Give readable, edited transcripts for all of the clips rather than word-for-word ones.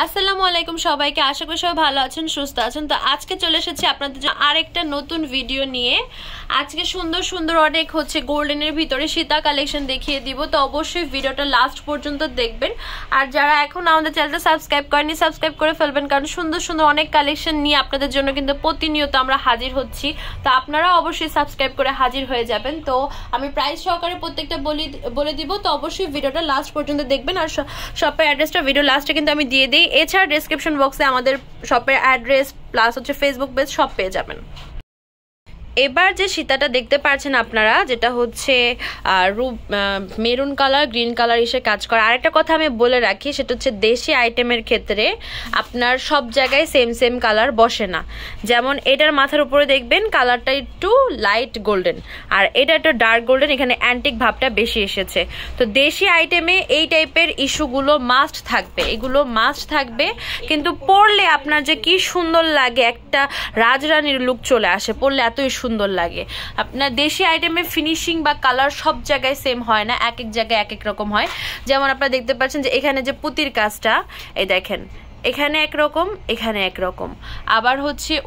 আসসালামু আলাইকুম সবাইকে, আশা করি সবাই ভালো আছেন, সুস্থ আছেন। তো আজকে চলে এসেছি আপনাদের জন্য আরেকটা নতুন ভিডিও নিয়ে। আজকে সুন্দর সুন্দর অনেক গোল্ডেনের ভিতরে সীতা কালেকশন দেখিয়ে দিব। তো অবশ্যই ভিডিওটা লাস্ট পর্যন্ত দেখবেন। আর যারা এখন আমাদের চ্যানেলটা সাবস্ক্রাইব করেনি, সাবস্ক্রাইব করে ফেলবেন, কারণ সুন্দর সুন্দর অনেক কালেকশন নিয়ে আপনাদের জন্য কিন্তু প্রতিনিয়ত আমরা হাজির হচ্ছি। তো আপনারা অবশ্যই সাবস্ক্রাইব করে হাজির হয়ে যাবেন। তো আমি প্রাইস সহকারে প্রত্যেকটা বলে দিব। তো অবশ্যই ভিডিওটা লাস্ট পর্যন্ত দেখবেন। আর শপের অ্যাড্রেসটা ভিডিও লাস্টে কিন্তু আমি দিয়ে দিই। এছাড়া ডেসক্রিপশন বক্সে আমাদের শপের অ্যাড্রেস প্লাস ফেসবুক পেজ সব পেয়ে যাবেন। এবার যে সীতাটা দেখতে পাচ্ছেন আপনারা, যেটা মেরুন কালার গ্রিন কালার এসে কাজ করে। আরেকটা কথা আমি বলে রাখি, সেটা হচ্ছে দেশি আইটেমের ক্ষেত্রে আপনার সব জায়গায় সেম কালার বসে না। যেমন এটার মাথার উপরে দেখবেন কালারটা একটু লাইট গোল্ডেন, আর এটা একটু ডার্ক গোল্ডেন, এখানে অ্যান্টিক ভাবটা বেশি এসেছে। তো দেশি আইটেমে এই টাইপের ইস্যুগুলো মাস্ট থাকবে, এগুলো মাস্ট থাকবে। কিন্তু পরলে আপনার যে কি সুন্দর লাগে, একটা রাজরানীর লুক চলে আসে পরলে, এতই সুন্দর লাগে। আপনার দেশি আইটেমের ফিনিশিং বা কালার সব জায়গায় সেম হয় না, এক এক জায়গায় এক এক রকম হয়। যেমন আপনারা দেখতে পাচ্ছেন যে এখানে যে পুঁতির কাজটা, এই দেখেন এখানে একরকম, এখানে একরকম। আবার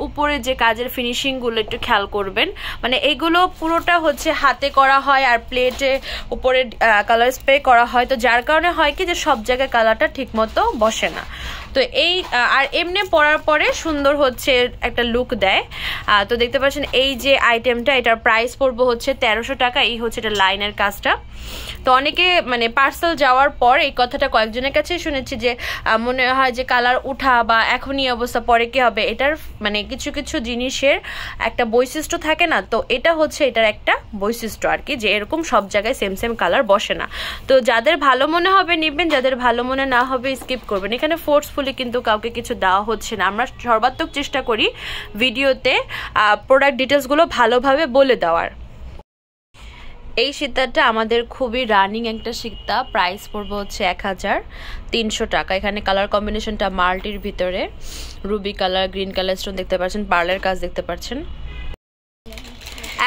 উপরে যে কাজের ফিনিশিং গুলো একটু খেয়াল করবেন, মানে এগুলো পুরোটা হাতে করা হয় আর প্লেটে উপরে কালার স্প্রে করা হয়। তো যার কারণে হয় কি যে সব জায়গায় কালারটা ঠিক মতো বসে না। তো এই আর এমনি পরার পরে সুন্দর একটা লুক দেয়। তো দেখতে পাচ্ছেন এই যে আইটেমটা, এটার প্রাইস পড়বে 1300 টাকা। এই এটা লাইনের কাজটা। তো অনেকে মানে পার্সেল যাওয়ার পর এই কথাটা কয়েকজনের কাছে শুনেছি যে মনে হয় যে কালার উঠা বা এখনই অবস্থা, পরে কি হবে। এটার মানে কিছু কিছু জিনিসের একটা বৈশিষ্ট্য থাকে না, তো এটা এটার একটা বৈশিষ্ট্য আর কি, যে এরকম সব জায়গায় সেম কালার বসে না। তো যাদের ভালো মনে হবে নিবেন, যাদের ভালো মনে না হবে স্কিপ করবেন। এখানে ফোর্সফুলি কিন্তু কাউকে কিছু দেওয়া হচ্ছে না। আমরা সর্বাত্মক চেষ্টা করি ভিডিওতে প্রোডাক্ট ডিটেলসগুলো ভালোভাবে বলে দেওয়ার। এই সীতাটা আমাদের খুবই রানিং একটা সীতা। প্রাইস পড়বে 1300 টাকা। এখানে কালার কম্বিনেশনটা মাল্টির ভিতরে Ruby colour, green colour stone দেখতে পাচ্ছেন, পার্লের কাজ দেখতে পাচ্ছেন।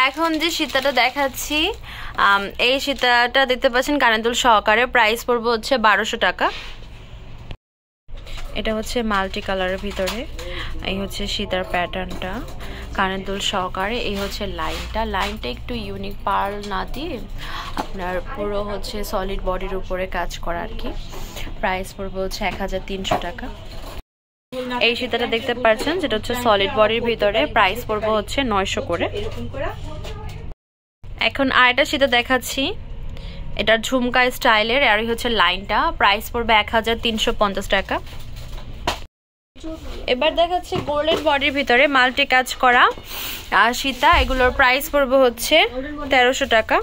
এখন যে সীতাটা দেখাচ্ছি, এই সীতাটা দেখতে পাচ্ছেন কানের দুল সহকারে। প্রাইস পড়বে 1200 টাকা। এটা মাল্টি কালারের ভিতরে। এই সীতার প্যাটার্নটা কানের দুল সহকারে। এই লাইনটা একটু ইউনিক, পার্ল না দিয়ে আপনার পুরো সলিড বডির উপরে কাজ করা আর কি। প্রাইস পড়বে 1300 টাকা। এই সীতাটা দেখতে পাচ্ছেন, যেটা সলিড বডির ভিতরে। প্রাইস পড়বে 900 করে। এখন আরেকটা সীতা দেখাচ্ছি, এটার ঝুমকা স্টাইলের, আর লাইনটা। প্রাইস পড়বে 1350 টাকা। এবার দেখাচ্ছি গোল্ডেন বডির ভিতরে মাল্টি কাজ করা সীতা। এগুলোর প্রাইস পড়বে 1300 টাকা।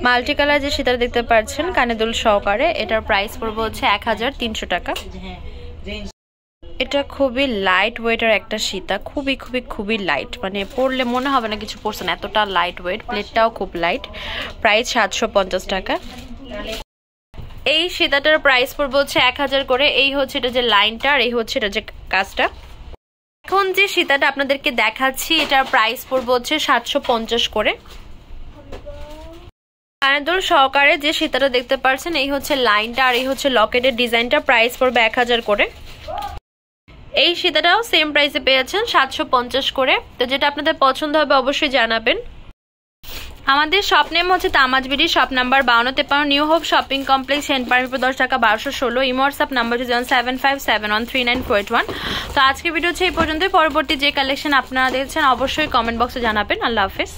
মাল্টি কালার যে সীতাটা দেখতে পাচ্ছেন কানে দুল সহকারে, এটার প্রাইস পড়বে 1300 টাকা। এটা খুবই লাইট ওয়েটের একটা সীতা, খুবই লাইট, মানে পরলে মনে হবে না কিছু পরছেন, এতটা লাইট ওয়েট। প্লেটটাও খুব লাইট। প্রাইস 750 টাকা। এই সীতাটার প্রাইস পড়বে 1000 করে। এই এটা যে লাইনটা, আর এই এটা যে কাজটা। এখন যে সীতাটা আপনাদেরকে দেখাচ্ছি, এটার প্রাইস পড়বে 750 করে। কানের দুল সহকারে যে সীতাটা দেখতে পাচ্ছেন, এই লাইনটা, আর এই লকেটের ডিজাইনটা। প্রাইস পড়বে 1000 করে। এই সীতাটাও সেম প্রাইসে পেয়েছেন, 750 করে। তো যেটা আপনাদের পছন্দ হবে অবশ্যই জানাবেন। আমাদের শপ নেম তামাজবিডি, shop number 5253, New Hope Shopping Complex, সেন্ট পারমিপুর 10 টাকা 1216। Imo WhatsApp number 07571399481। তো আজকের ভিডিও এই পর্যন্তই। পরবর্তী যে কালেকশন আপনারা দেখছেন অবশ্যই কমেন্ট বক্সে জানাবেন। আল্লাহ হাফেজ।